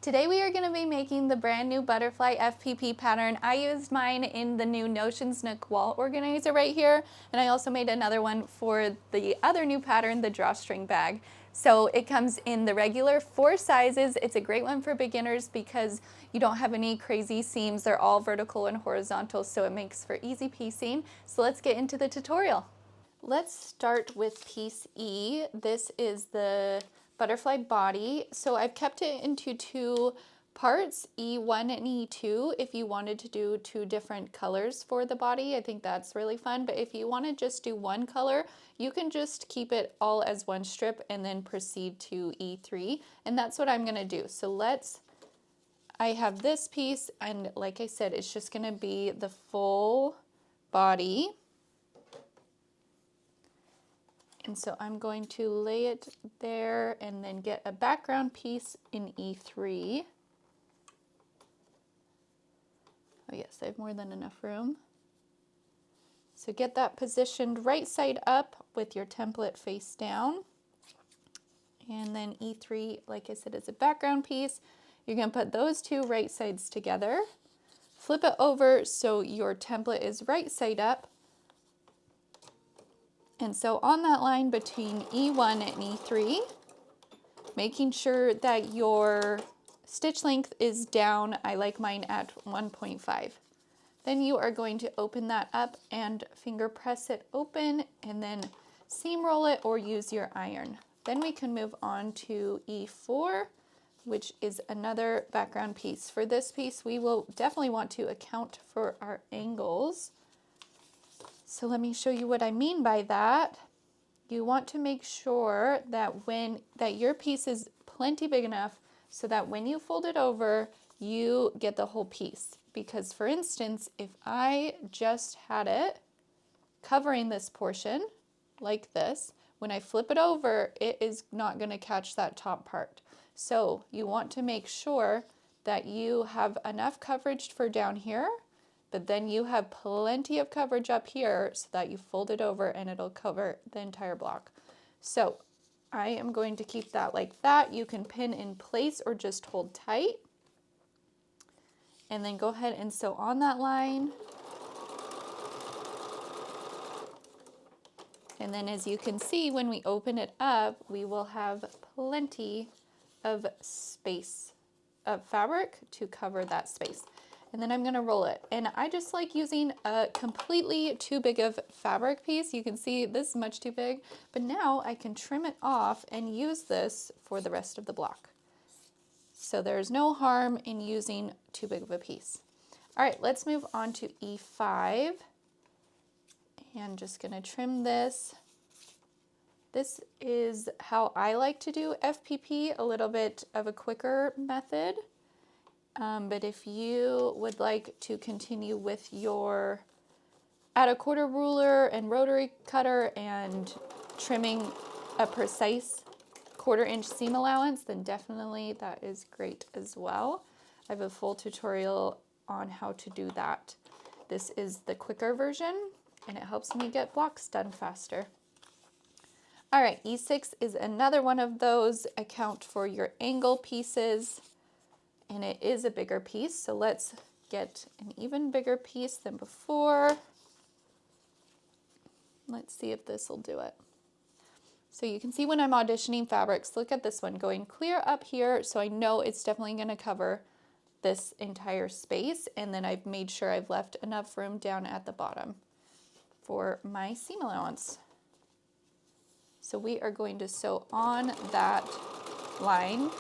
Today we are going to be making the brand new butterfly FPP pattern. I used mine in the new Notions Nook wall organizer right here, and I also made another one for the other new pattern, the drawstring bag. So it comes in the regular 4 sizes. It's a great one for beginners because you don't have any crazy seams. They're all vertical and horizontal, so it makes for easy piecing. So let's get into the tutorial. Let's start with piece E. This is the butterfly body. So I've kept it into 2 parts, E1 and E2, if you wanted to do 2 different colors for the body. I think that's really fun, but if you want to just do 1 color, you can just keep it all as 1 strip and then proceed to E3, and that's what I'm going to do. So I have this piece, and like I said, it's just going to be the full body. And so I'm going to lay it there and then get a background piece in E3. Oh yes, I have more than enough room. So get that positioned right side up with your template face down. And then E3, like I said, is a background piece. You're going to put those 2 right sides together. Flip it over so your template is right side up. And so on that line between E1 and E3, making sure that your stitch length is down, I like mine at 1.5. Then you are going to open that up and finger press it open and then seam roll it or use your iron. Then we can move on to E4, which is another background piece. For this piece, we will definitely want to account for our angles. So let me show you what I mean by that. You want to make sure that your piece is plenty big enough so that when you fold it over, you get the whole piece. Because for instance, if I just had it covering this portion like this, when I flip it over, it is not going to catch that top part. So you want to make sure that you have enough coverage for down here, but then you have plenty of coverage up here so that you fold it over and it'll cover the entire block. So I am going to keep that like that. You can pin in place or just hold tight. And then go ahead and sew on that line. And then as you can see, when we open it up, we will have plenty of space of fabric to cover that space. And then I'm going to roll it. And I just like using a completely too big of fabric piece. You can see this is much too big, but now I can trim it off and use this for the rest of the block. So there's no harm in using too big of a piece. All right, let's move on to E5. And just going to trim this. This is how I like to do FPP, a little bit of a quicker method. But if you would like to continue with your add a quarter ruler and rotary cutter and trimming a precise 1/4 inch seam allowance, then definitely that is great as well. I have a full tutorial on how to do that. This is the quicker version and it helps me get blocks done faster. All right, E6 is another one of those. Account for your angle pieces. And it is a bigger piece, so let's get an even bigger piece than before. Let's see if this will do it. So you can see when I'm auditioning fabrics, look at this one going clear up here, so I know it's definitely going to cover this entire space, and then I've made sure I've left enough room down at the bottom for my seam allowance. So we are going to sew on that line.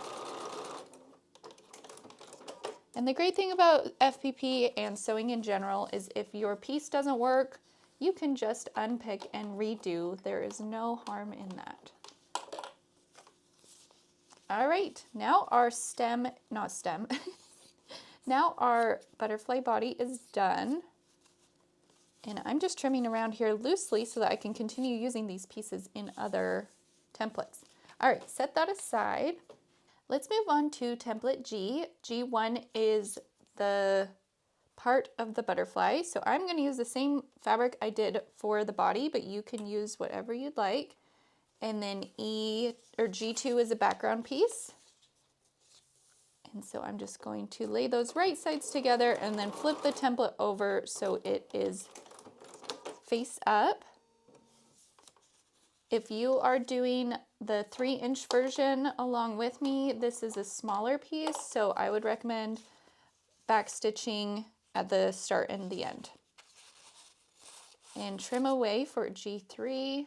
And the great thing about FPP and sewing in general is if your piece doesn't work, you can just unpick and redo. There is no harm in that. All right, now our now our butterfly body is done. And I'm just trimming around here loosely so that I can continue using these pieces in other templates. All right, set that aside. Let's move on to template G. G1 is the part of the butterfly. So I'm going to use the same fabric I did for the body, but you can use whatever you'd like. And then G2 is a background piece. And so I'm just going to lay those right sides together and then flip the template over so it is face up. If you are doing the 3-inch version along with me, this is a smaller piece, so I would recommend back stitching at the start and the end. And trim away for G3.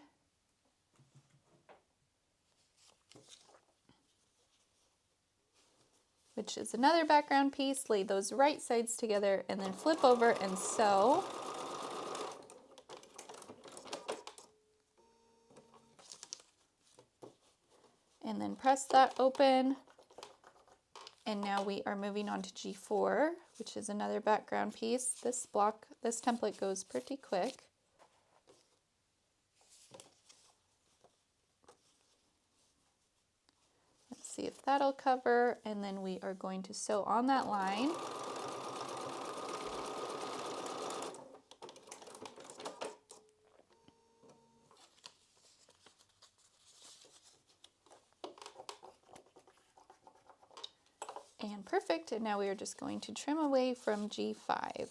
Which is another background piece. Lay those right sides together and then flip over and sew. And then press that open. And now we are moving on to G4, which is another background piece. This template goes pretty quick. Let's see if that'll cover, and then we are going to sew on that line. And perfect, and now we are just going to trim away from G5.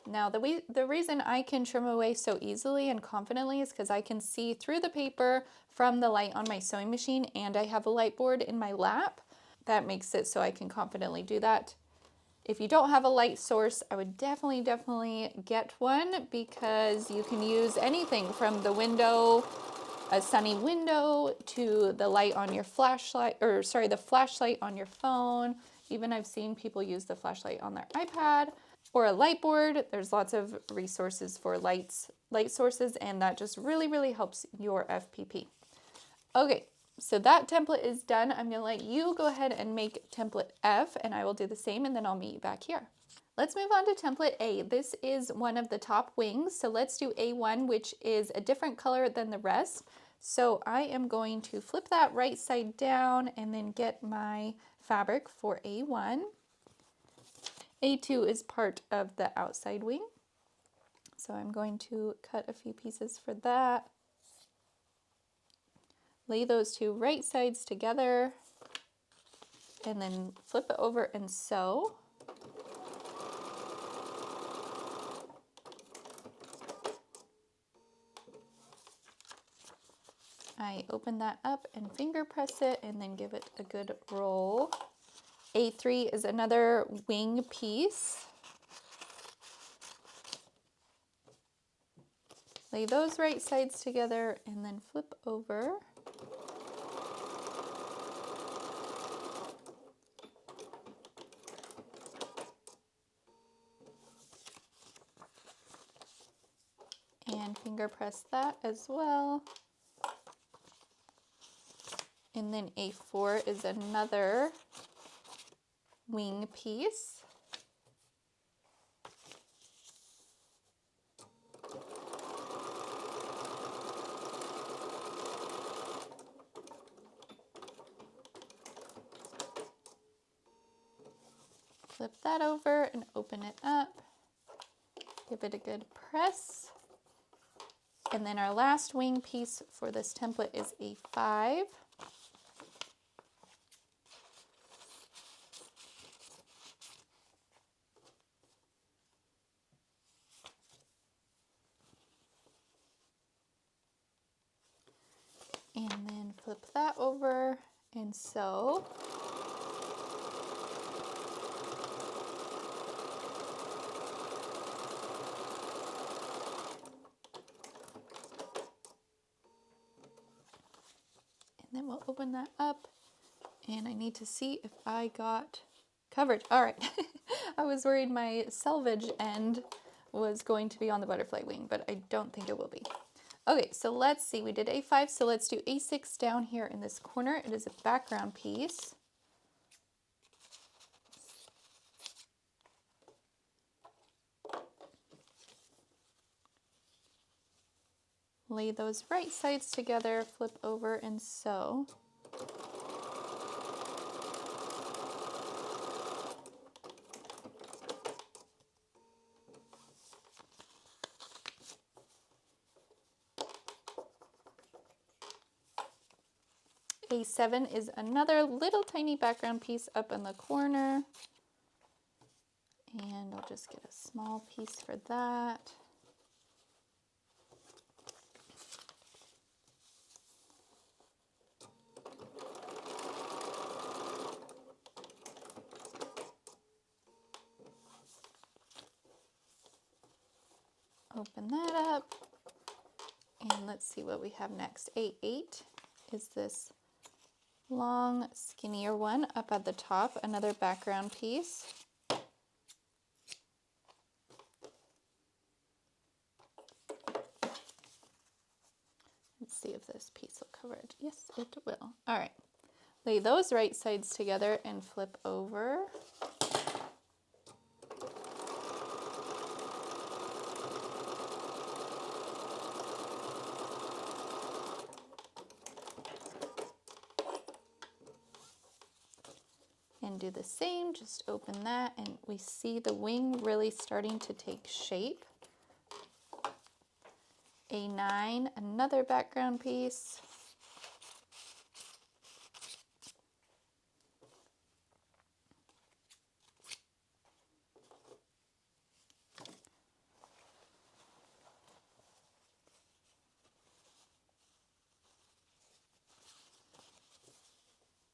Now the reason I can trim away so easily and confidently is because I can see through the paper from the light on my sewing machine, and I have a light board in my lap. That makes it so I can confidently do that. If you don't have a light source, I would definitely get one, because you can use anything from the window, a sunny window, to the light on your flashlight, or sorry, the flashlight on your phone. Even I've seen people use the flashlight on their iPad or a light board. There's lots of resources for light sources, and that just really helps your FPP. Okay, so that template is done. I'm gonna let you go ahead and make template F, and I will do the same, and then I'll meet you back here. Let's move on to template A. This is one of the top wings, so let's do A1, which is a different color than the rest. So I am going to flip that right side down and then get my fabric for A1. A2 is part of the outside wing, so I'm going to cut a few pieces for that. Lay those two right sides together and then flip it over and sew. I open that up and finger press it and then give it a good roll. A3 is another wing piece. Lay those right sides together and then flip over. And finger press that as well. And then A4 is another wing piece. Flip that over and open it up. Give it a good press. And then our last wing piece for this template is A5. And then flip that over and sew. And then we'll open that up, and I need to see if I got covered. All right, I was worried my selvage end was going to be on the butterfly wing, but I don't think it will be. Okay, so let's see, we did A5, so let's do A6 down here in this corner. It is a background piece. Lay those right sides together, flip over and sew. A7 is another little tiny background piece up in the corner. And I'll just get a small piece for that. Open that up. And let's see what we have next. A8 is this long, skinnier one up at the top, another background piece. Let's see if this piece will cover it. Yes, it will. All right. Lay those right sides together and flip over. And do the same, just open that, and we see the wing really starting to take shape. A9, another background piece.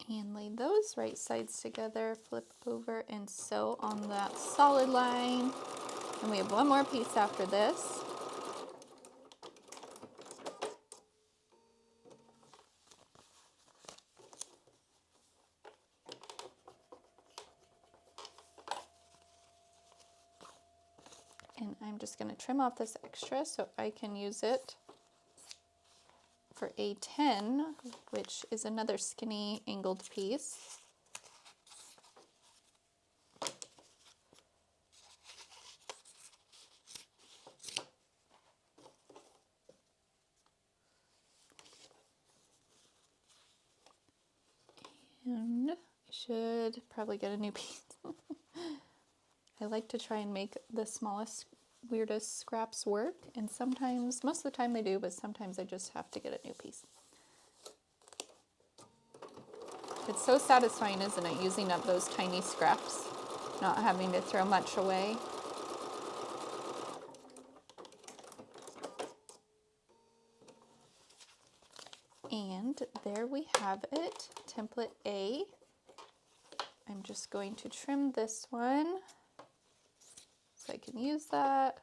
And lay those right sides together, flip over and sew on that solid line. And we have one more piece after this. And I'm just going to trim off this extra so I can use it for A10, which is another skinny angled piece. And I should probably get a new piece. I like to try and make the smallest, weirdest scraps work, and sometimes, most of the time they do, but sometimes I just have to get a new piece. It's so satisfying, isn't it, using up those tiny scraps, not having to throw much away. And there we have it, template A. I'm just going to trim this one so I can use that.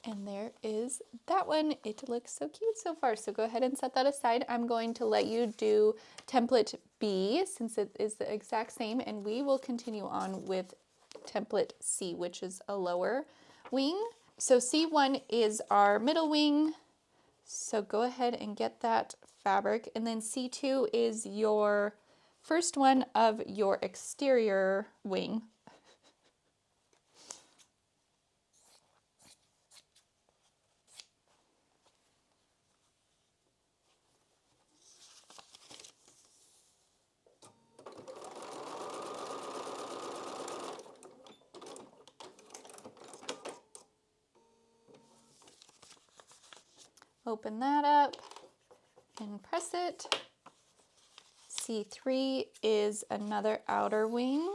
And there is that one. It looks so cute so far. So go ahead and set that aside. I'm going to let you do template B since it is the exact same, and we will continue on with template C, which is a lower wing. So C1 is our middle wing. So go ahead and get that fabric. And then C2 is your first one of your exterior wing. Open that up and press it. C3 is another outer wing.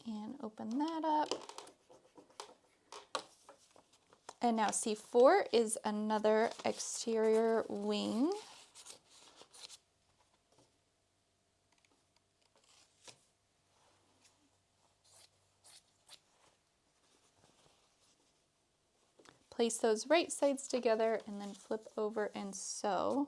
And open that up. And now C4 is another exterior wing. Place those right sides together and then flip over and sew.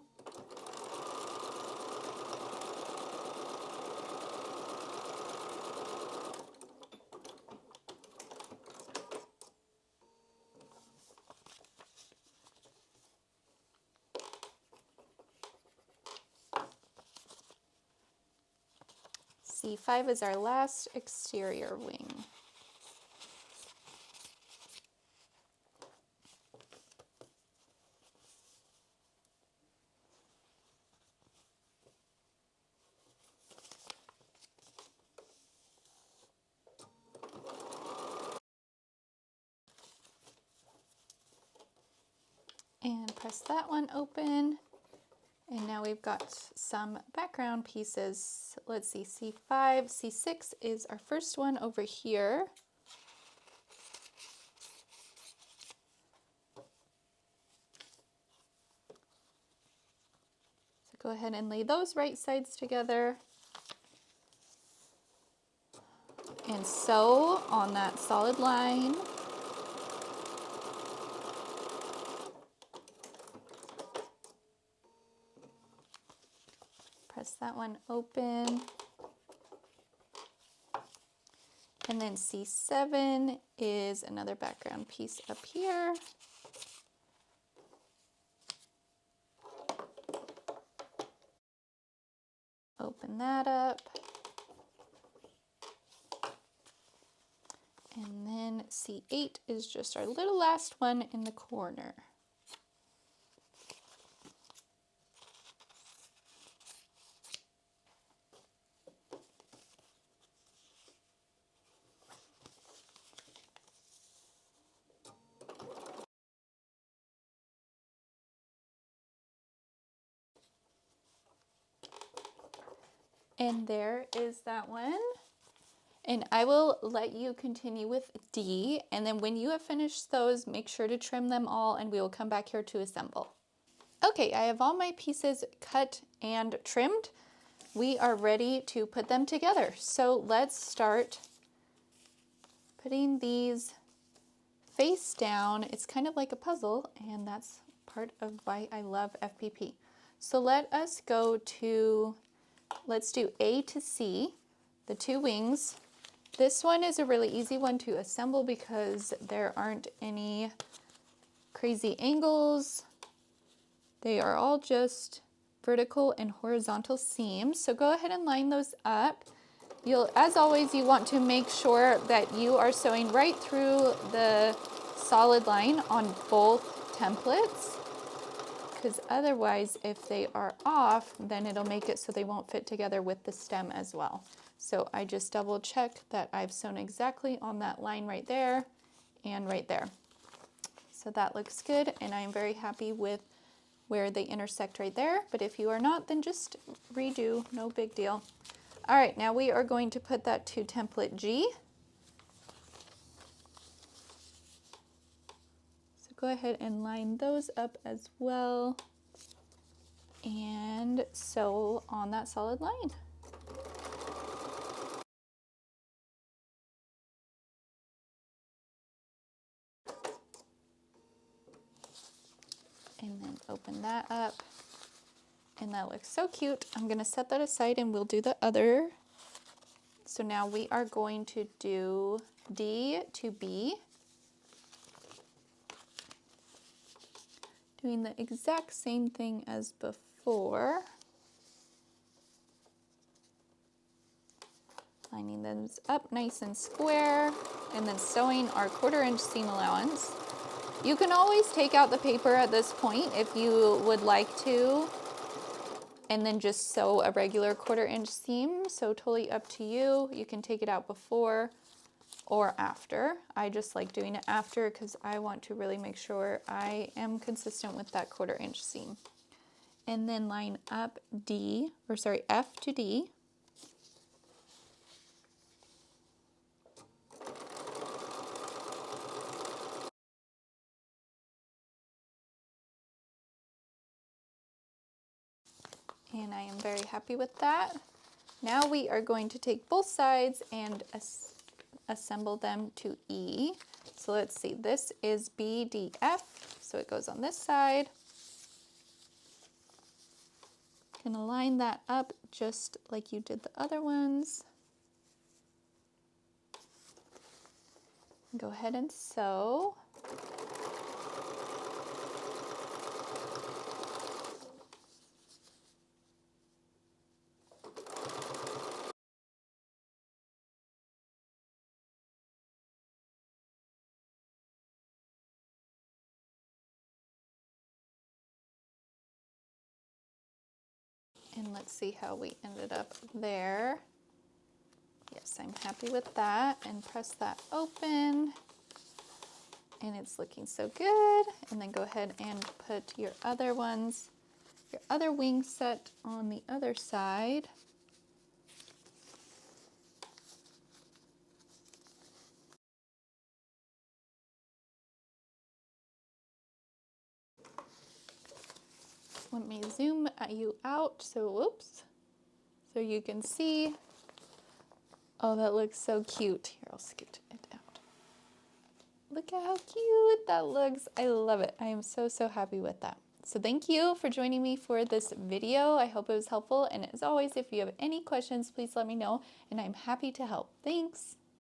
C5 is our last exterior wing. press that one open. And now we've got some background pieces. Let's see, C5, C6 is our first one over here. So go ahead and lay those right sides together. And sew on that solid line. Press that one open. And then C7 is another background piece up here. Open that up. And then C8 is just our little last one in the corner. And there is that one. And I will let you continue with D, and then when you have finished those, make sure to trim them all and we will come back here to assemble. Okay, I have all my pieces cut and trimmed. We are ready to put them together. So let's start putting these face down. It's kind of like a puzzle, and that's part of why I love FPP. So let us go to, let's do A to C, the two wings. This one is a really easy one to assemble because there aren't any crazy angles. They are all just vertical and horizontal seams. So go ahead and line those up. As always, you want to make sure that you are sewing right through the solid line on both templates, because otherwise, if they are off, then it'll make it so they won't fit together with the stem as well. So I just double check that I've sewn exactly on that line right there and right there. So that looks good, and I'm very happy with where they intersect right there. But if you are not, then just redo, no big deal. All right, now we are going to put that to template G. So go ahead and line those up as well and sew on that solid line. And then open that up. And that looks so cute. I'm going to set that aside and we'll do the other. So now we are going to do D to B. Doing the exact same thing as before. Lining those up nice and square, and then sewing our 1/4 inch seam allowance. You can always take out the paper at this point if you would like to, and then just sew a regular 1/4 inch seam. So totally up to you. You can take it out before or after. I just like doing it after because I want to really make sure I am consistent with that 1/4 inch seam. And then line up F to D. And I am very happy with that. Now we are going to take both sides and assemble them to E. So let's see, this is BDF, so it goes on this side. You can line that up just like you did the other ones. Go ahead and sew. And let's see how we ended up there. Yes, I'm happy with that. And press that open. And it's looking so good. And then go ahead and put your other ones, your other wing set on the other side. Let me zoom you out, so whoops, so you can see. Oh, that looks so cute. Here, I'll scoot it out. Look at how cute that looks. I love it. I am so, so happy with that. So thank you for joining me for this video. I hope it was helpful. And as always, if you have any questions, please let me know, and I'm happy to help. Thanks.